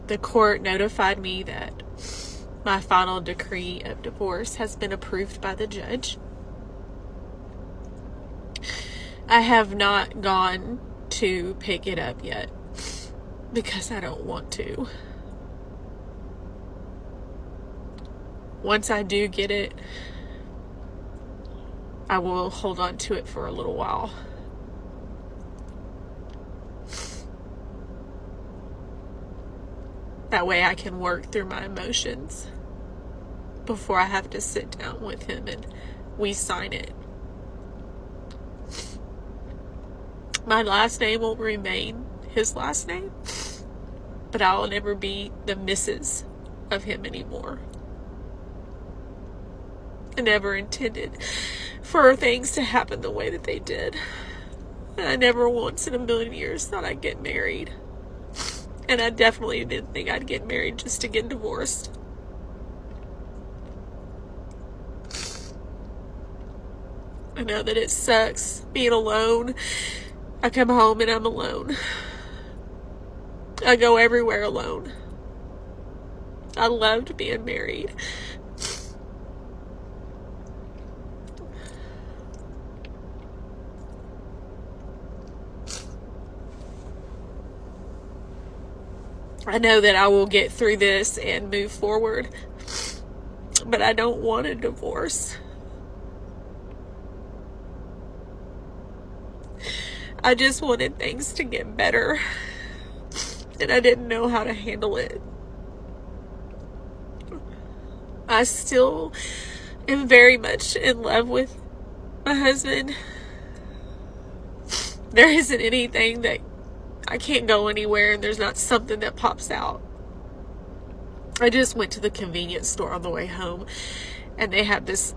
The court notified me that my final decree of divorce has been approved by the judge. I have not gone to pick it up yet because I don't want to. Once I do get it, I will hold on to it for a little while. That way I can work through my emotions before I have to sit down with him and we sign it. My last name will remain his last name, but I will never be the Mrs. of him anymore. I never intended for things to happen the way that they did. And I never once in a million years thought I'd get married. And I definitely didn't think I'd get married just to get divorced. I know that it sucks being alone. I come home and I'm alone. I go everywhere alone. I loved being married. I know that I will get through this and move forward, but I don't want a divorce. I just wanted things to get better, and I didn't know how to handle it. I still am very much in love with my husband. There isn't anything that I can't go anywhere and there's not something that pops out. I just went to the convenience store on the way home and they have this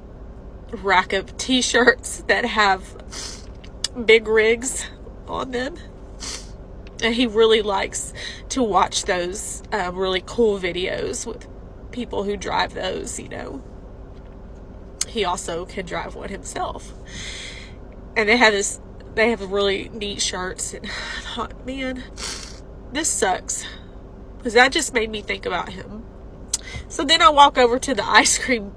rack of t-shirts that have big rigs on them. And he really likes to watch those really cool videos with people who drive those, you know. He also can drive one himself. And they have really neat shirts, and I thought, man, this sucks, because that just made me think about him. So then I walk over to the ice cream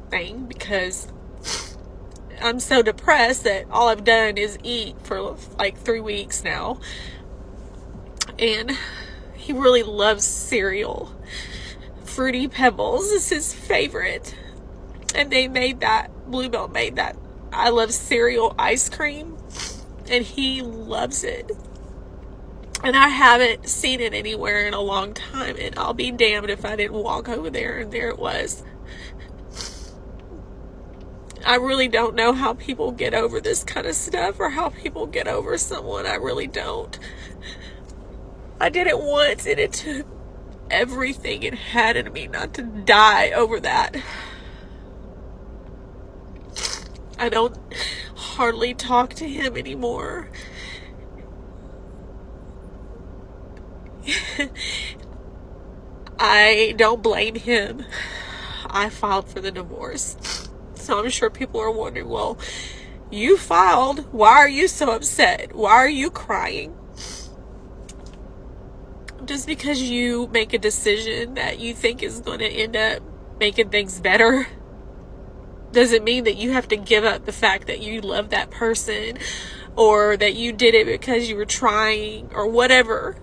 thing because I'm so depressed that all I've done is eat for like 3 weeks now. And he really loves cereal. Fruity Pebbles is his favorite. And Bluebell made that I love cereal ice cream. And he loves it. And I haven't seen it anywhere in a long time. And I'll be damned if I didn't walk over there and there it was. I really don't know how people get over this kind of stuff or how people get over someone. I really don't. I did it once and it took everything it had in me not to die over that. I don't hardly talk to him anymore. I don't blame him. I filed for the divorce. So I'm sure people are wondering, well, you filed. Why are you so upset? Why are you crying? Just because you make a decision that you think is going to end up making things better doesn't mean that you have to give up the fact that you love that person or that you did it because you were trying or whatever.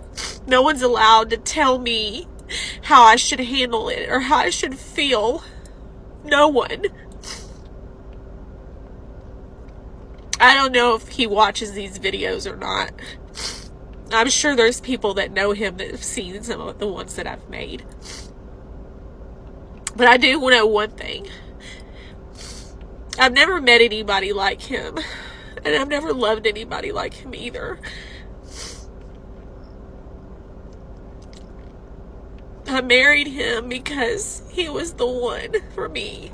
No one's allowed to tell me how I should handle it or how I should feel. No one. I don't know if he watches these videos or not. I'm sure there's people that know him that have seen some of the ones that I've made. But I do know one thing. I've never met anybody like him. And I've never loved anybody like him either. I married him because he was the one for me.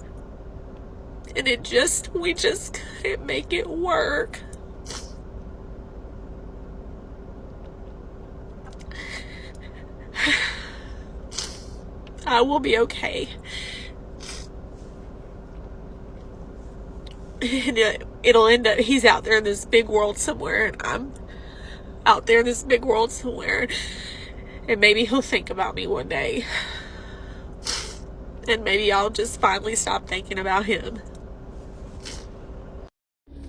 And we just couldn't make it work. I will be okay. And it'll end up, he's out there in this big world somewhere, and out there in this big world somewhere. And maybe he'll think about me one day. And maybe I'll just finally stop thinking about him.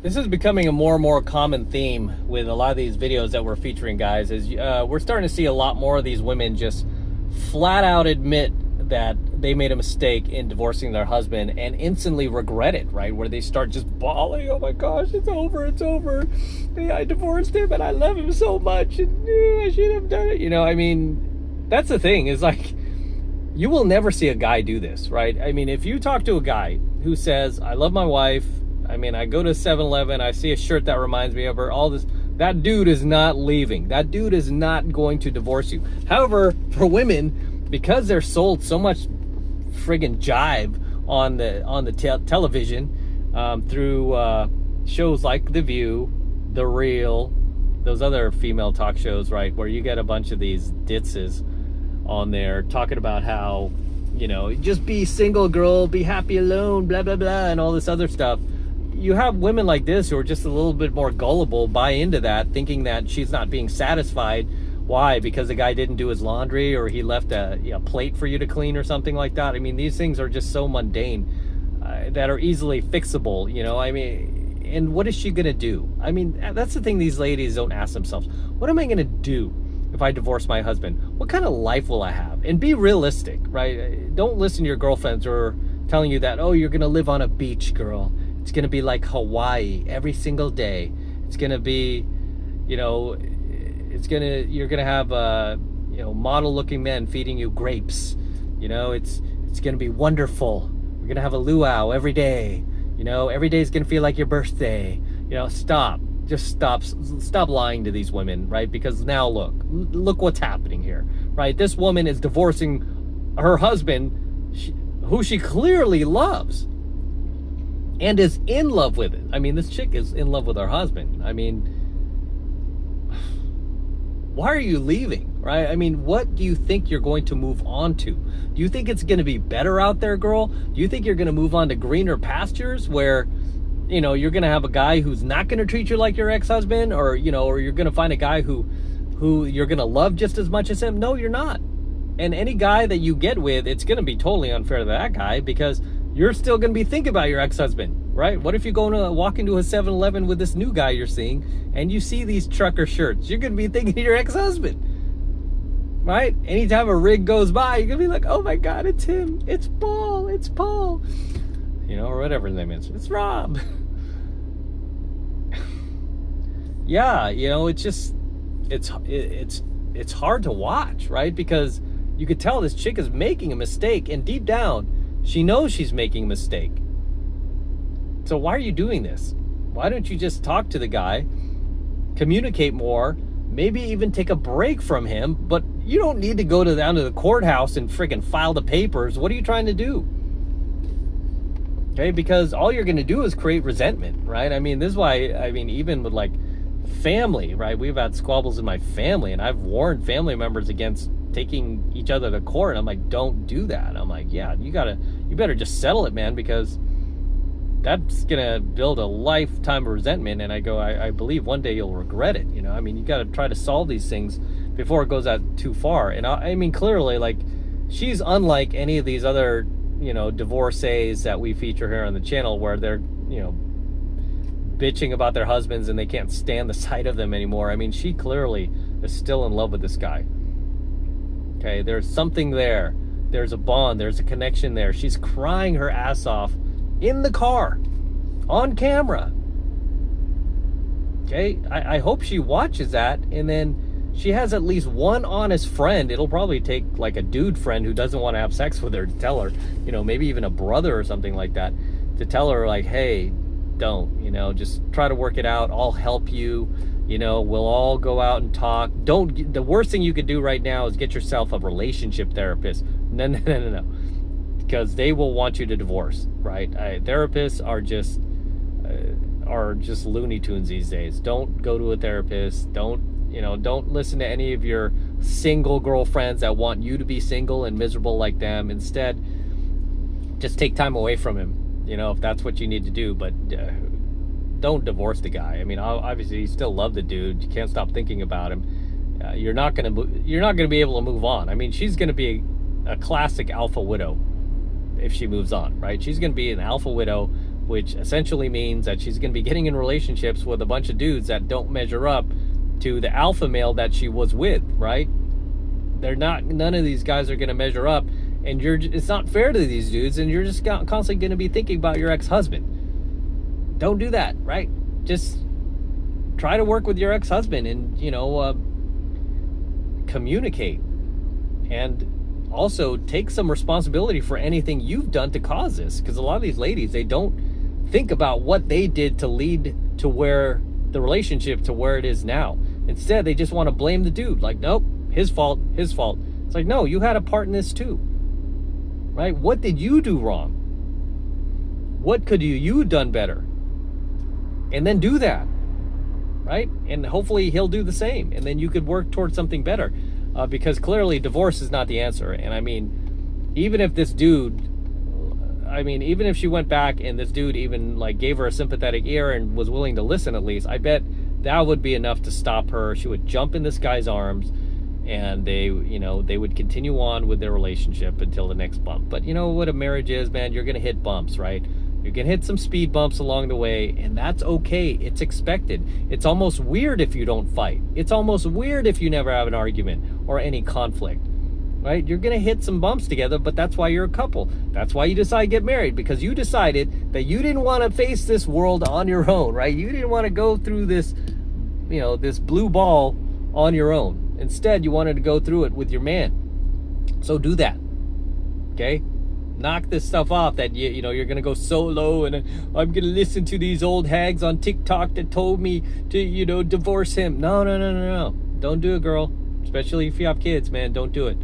This is becoming a more and more common theme with a lot of these videos that we're featuring, guys, is we're starting to see a lot more of these women just flat out admit that they made a mistake in divorcing their husband and instantly regret it, right? Where they start just bawling, oh my gosh, it's over. I divorced him and I love him so much and I should have done it. You know, I mean, that's the thing, is like, you will never see a guy do this, right? I mean, if you talk to a guy who says, I love my wife, I mean, I go to 7-Eleven, I see a shirt that reminds me of her, all this, that dude is not leaving. That dude is not going to divorce you. However, for women, because they're sold so much friggin' jive on the television through shows like The View, The Real, those other female talk shows, right, where you get a bunch of these ditzes on there talking about how, you know, just be single, girl, be happy alone, blah, blah, blah, and all this other stuff. You have women like this who are just a little bit more gullible, buy into that, thinking that she's not being satisfied. Why? Because the guy didn't do his laundry, or he left a plate for you to clean or something like that. I mean, these things are just so mundane that are easily fixable, you know. I mean, and what is she going to do? I mean, that's the thing these ladies don't ask themselves. What am I going to do if I divorce my husband? What kind of life will I have? And be realistic, right? Don't listen to your girlfriends who are telling you that, oh, you're going to live on a beach, girl. It's going to be like Hawaii every single day. It's going to be, you know, you're going to have, you know, model looking men feeding you grapes. You know, it's going to be wonderful. We're going to have a luau every day. You know, every day is going to feel like your birthday. You know, stop. Just stop lying to these women, right? Because now look what's happening here, right? This woman is divorcing her husband, who she clearly loves and is in love with it. I mean, this chick is in love with her husband. I mean, why are you leaving, right? I mean, what do you think you're going to move on to? Do you think it's going to be better out there, girl? Do you think you're going to move on to greener pastures where, you know, you're going to have a guy who's not going to treat you like your ex-husband, or, you know, or you're going to find a guy who you're going to love just as much as him? No, you're not. And any guy that you get with, it's going to be totally unfair to that guy, because you're still going to be thinking about your ex-husband, right? What if you walk into a 7-Eleven with this new guy you're seeing and you see these trucker shirts? You're going to be thinking of your ex-husband, right? Anytime a rig goes by, you're going to be like, oh my God, it's him. It's Paul. It's Paul. You know, or whatever his name is. It's Rob. Yeah, you know, it's just, it's hard to watch, right? Because you could tell this chick is making a mistake, and deep down, she knows she's making a mistake. So why are you doing this? Why don't you just talk to the guy, communicate more, maybe even take a break from him? But you don't need to go down to the courthouse and freaking file the papers. What are you trying to do? Okay, because all you're going to do is create resentment, right? I mean, this is why, I mean, even with like family, right? We've had squabbles in my family, and I've warned family members against taking each other to court. And I'm like, don't do that. I'm like, yeah, you better just settle it, man, because that's gonna build a lifetime of resentment. And I go, I believe one day you'll regret it. You know, I mean, you got to try to solve these things before it goes out too far. And I mean, clearly, like, she's unlike any of these other, you know, divorcees that we feature here on the channel, where they're, you know, bitching about their husbands and they can't stand the sight of them anymore. I mean, she clearly is still in love with this guy. Okay, there's something there. There's a bond. There's a connection there. She's crying her ass off in the car, on camera. Okay, I hope she watches that, and then she has at least one honest friend. It'll probably take like a dude friend who doesn't want to have sex with her to tell her, you know, maybe even a brother or something like that, to tell her like, hey, don't, you know, just try to work it out. I'll help you. You know, we'll all go out and talk. The worst thing you could do right now is get yourself a relationship therapist. No. Because they will want you to divorce, right? Therapists are just Looney Tunes these days. Don't go to a therapist. Don't listen to any of your single girlfriends that want you to be single and miserable like them. Instead, just take time away from him, you know, if that's what you need to do. But don't divorce the guy. I mean, obviously you still love the dude. You can't stop thinking about him. You're not gonna be able to move on. I mean, she's gonna be a classic alpha widow if she moves on, right? She's gonna be an alpha widow, which essentially means that she's gonna be getting in relationships with a bunch of dudes that don't measure up to the alpha male that she was with, right? None of these guys are gonna measure up, and it's not fair to these dudes, and you're just constantly gonna be thinking about your ex-husband. Don't do that, right? Just try to work with your ex-husband and, communicate, and also take some responsibility for anything you've done to cause this, because a lot of these ladies, they don't think about what they did to lead to where the relationship to where it is now. Instead, they just want to blame the dude, like, nope, his fault. It's like, no, you had a part in this too, right? What did you do wrong? What could you done better? And then do that, right? And hopefully he'll do the same, and then you could work towards something better, because clearly divorce is not the answer. And I mean, even if she went back and this dude even like gave her a sympathetic ear and was willing to listen, at least, I bet that would be enough to stop her. She would jump in this guy's arms, and they would continue on with their relationship until the next bump. But you know what a marriage is, man? You're gonna hit bumps, right? You're gonna hit some speed bumps along the way, and that's okay. It's expected. It's almost weird if you don't fight. It's almost weird if you never have an argument or any conflict, right? You're gonna hit some bumps together, but that's why you're a couple. That's why you decide to get married, because you decided that you didn't want to face this world on your own, right? You didn't want to go through this, this blue ball on your own. Instead, you wanted to go through it with your man. So do that, okay? Knock this stuff off that you're gonna go solo, and I'm gonna listen to these old hags on TikTok that told me to divorce him. No. Don't do it, girl. Especially if you have kids, man. Don't do it.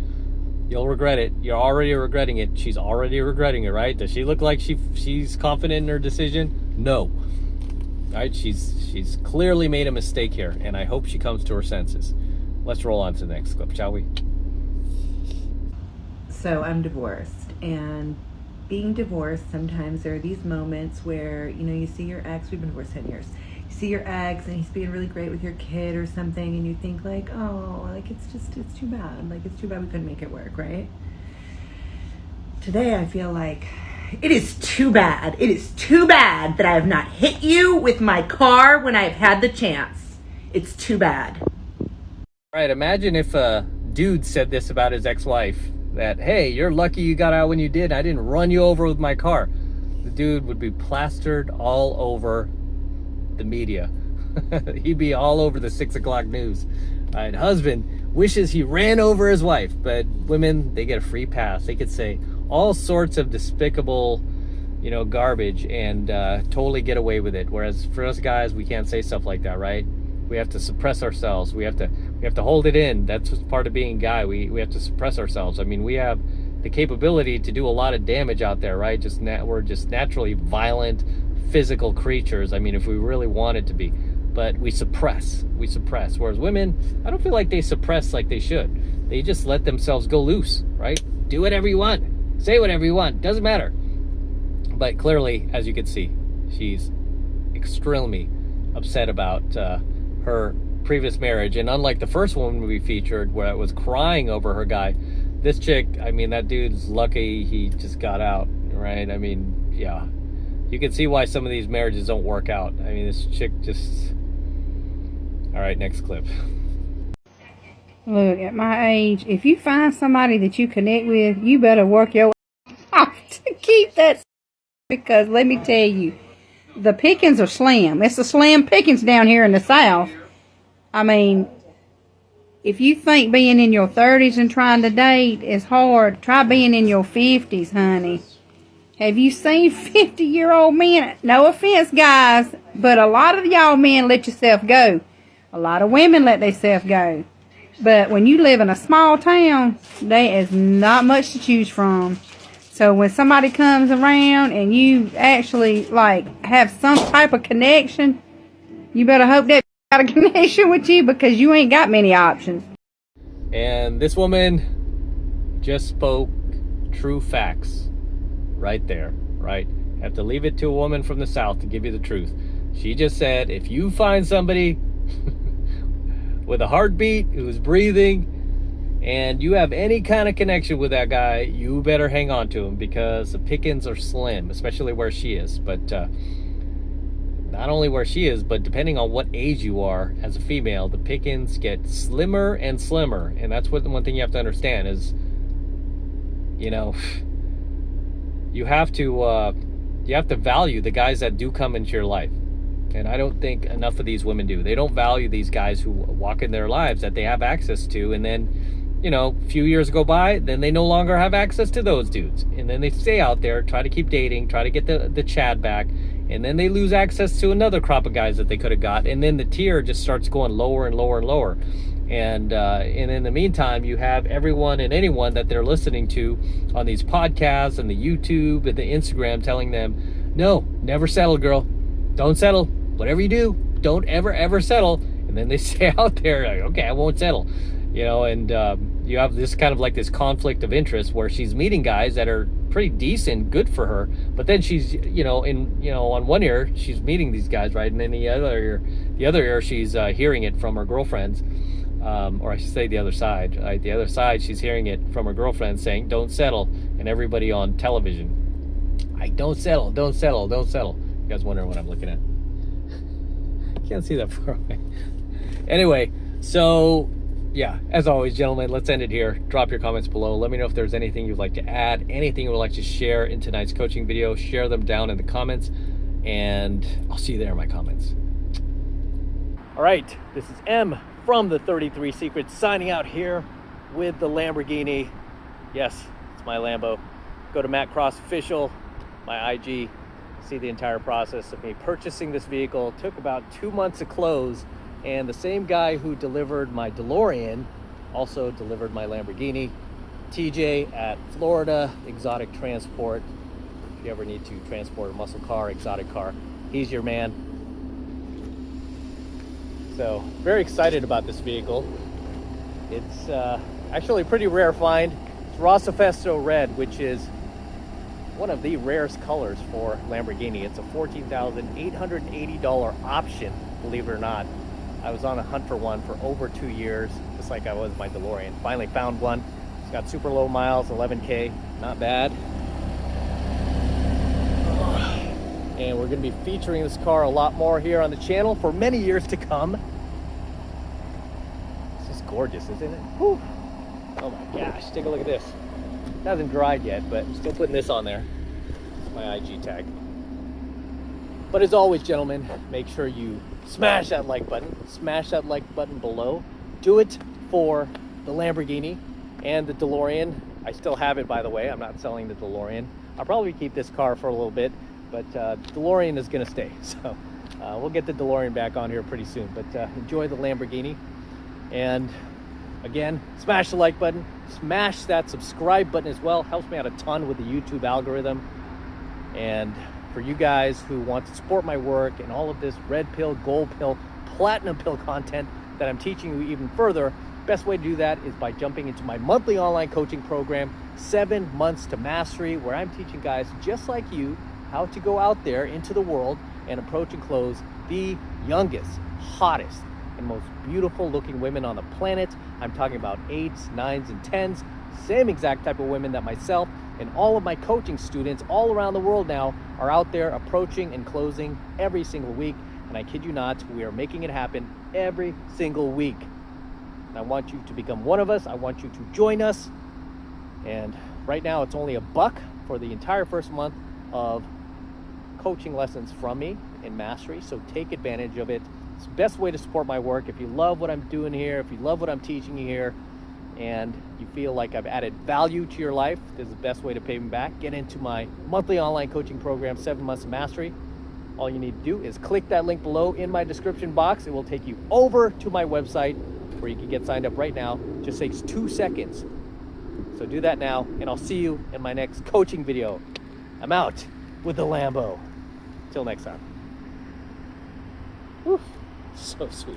You'll regret it. You're already regretting it. She's already regretting it, right? Does she look like she's confident in her decision? No. Right? She's clearly made a mistake here, and I hope she comes to her senses. Let's roll on to the next clip, shall we? So I'm divorced, and being divorced, sometimes there are these moments where, you see your ex, we've been divorced 10 years, you see your ex and he's being really great with your kid or something, and you think like, oh, like it's too bad. Like, it's too bad we couldn't make it work, right? Today I feel like it is too bad. It is too bad that I have not hit you with my car when I've had the chance. It's too bad. Right, imagine if a dude said this about his ex-wife, that, hey, you're lucky you got out when you did. I didn't run you over with my car. The dude would be plastered all over the media. He'd be all over the 6 o'clock news. All right, husband wishes he ran over his wife, but women, they get a free pass. They could say all sorts of despicable, garbage and totally get away with it. Whereas for us guys, we can't say stuff like that, right? We have to suppress ourselves. We have to hold it in. That's part of being a guy. We have to suppress ourselves. I mean, we have the capability to do a lot of damage out there, right? We're just naturally violent, physical creatures. I mean, if we really wanted to be, but we suppress. Whereas women, I don't feel like they suppress like they should. They just let themselves go loose, right? Do whatever you want. Say whatever you want. Doesn't matter. But clearly, as you can see, she's extremely upset about her previous marriage. And unlike the first one we featured, where it was crying over her guy, this chick, I mean, that dude's lucky he just got out, right? I mean, yeah, you can see why some of these marriages don't work out. I mean, this chick just... All right, next clip. Look, at my age, if you find somebody that you connect with, you better work your off to keep that, because let me tell you, the pickings are slim. It's a slim pickings down here in the South. I mean, if you think being in your 30s and trying to date is hard, try being in your 50s, honey. Have you seen 50-year-old men? No offense, guys, but a lot of y'all men let yourself go. A lot of women let themselves go. But when you live in a small town, there is not much to choose from. So when somebody comes around and you actually, have some type of connection, you better hope that got a connection with you, because you ain't got many options. And this woman just spoke true facts right there, right? Have to leave it to a woman from the South to give you the truth. She just said, if you find somebody with a heartbeat, who's breathing, and you have any kind of connection with that guy, you better hang on to him, because the pickings are slim, especially where she is. But not only where she is, but depending on what age you are as a female, the pickings get slimmer and slimmer. And that's what the one thing you have to understand is, you know, you have to value the guys that do come into your life. And I don't think enough of these women do. They don't value these guys who walk in their lives that they have access to, and then, you know, a few years go by, then they no longer have access to those dudes. And then they stay out there, try to keep dating, try to get the Chad back, and then they lose access to another crop of guys that they could have got, and then the tier just starts going lower and lower and lower. And in the meantime, you have everyone and anyone that they're listening to on these podcasts and the YouTube and the Instagram telling them, no, never settle, girl. Don't settle. Whatever you do, don't ever settle. And then they stay out there like, okay, I won't settle. You know, and you have this kind of like this conflict of interest where she's meeting guys that are pretty decent, good for her, but then she's, on one ear she's meeting these guys, right, and then the other ear she's hearing it from her girlfriends, or I should say the other side, right? The other side, she's hearing it from her girlfriend saying, don't settle, and everybody on television, don't settle. You guys wondering what I'm looking at? Can't see that far away. Anyway, so yeah, as always, gentlemen, let's end it here. Drop your comments below. Let me know if there's anything you'd like to add, anything you would like to share in tonight's coaching video. Share them down in the comments, and I'll see you there in my comments. All right, this is M from the 33 Secrets signing out here with the Lamborghini. Yes, it's my Lambo. Go to Matt Cross Official, my IG. See the entire process of me purchasing this vehicle. Took about 2 months to close, and the same guy who delivered my DeLorean also delivered my Lamborghini. TJ at Florida Exotic Transport. If you ever need to transport a muscle car, exotic car, he's your man. So very excited about this vehicle. It's actually a pretty rare find. It's Rossifesto Red, which is one of the rarest colors for Lamborghini. It's a $14,880 option, believe it or not. I was on a hunt for one for over 2 years, just like I was my DeLorean. Finally found one. It's got super low miles, 11K, not bad. And we're gonna be featuring this car a lot more here on the channel for many years to come. It's just gorgeous, isn't it? Whew. Oh my gosh, take a look at this. It hasn't dried yet, but I'm still putting this on there. It's my IG tag. But as always, gentlemen, make sure you smash that like button. Smash that like button below. Do it for the Lamborghini and the DeLorean. I still have it, by the way. I'm not selling the DeLorean. I'll probably keep this car for a little bit, but DeLorean is gonna stay. So we'll get the DeLorean back on here pretty soon. But enjoy the Lamborghini. And again, smash the like button. Smash that subscribe button as well. Helps me out a ton with the YouTube algorithm. And for you guys who want to support my work and all of this red pill, gold pill, platinum pill content that I'm teaching you even further, best way to do that is by jumping into my monthly online coaching program, 7 Months to Mastery, where I'm teaching guys just like you how to go out there into the world and approach and close the youngest, hottest, and most beautiful looking women on the planet. I'm talking about 8s, 9s, and 10s, same exact type of women that myself and all of my coaching students all around the world now are out there approaching and closing every single week. And I kid you not, we are making it happen every single week. And I want you to become one of us. I want you to join us. And right now it's only $1 for the entire first month of coaching lessons from me in Mastery. So take advantage of it. It's the best way to support my work. If you love what I'm doing here, if you love what I'm teaching you here, and you feel like I've added value to your life, this is the best way to pay me back. Get into my monthly online coaching program, 7 Months of Mastery. All you need to do is click that link below in my description box. It will take you over to my website where you can get signed up right now. It just takes 2 seconds. So do that now, and I'll see you in my next coaching video. I'm out with the Lambo. Till next time. Whew, so sweet.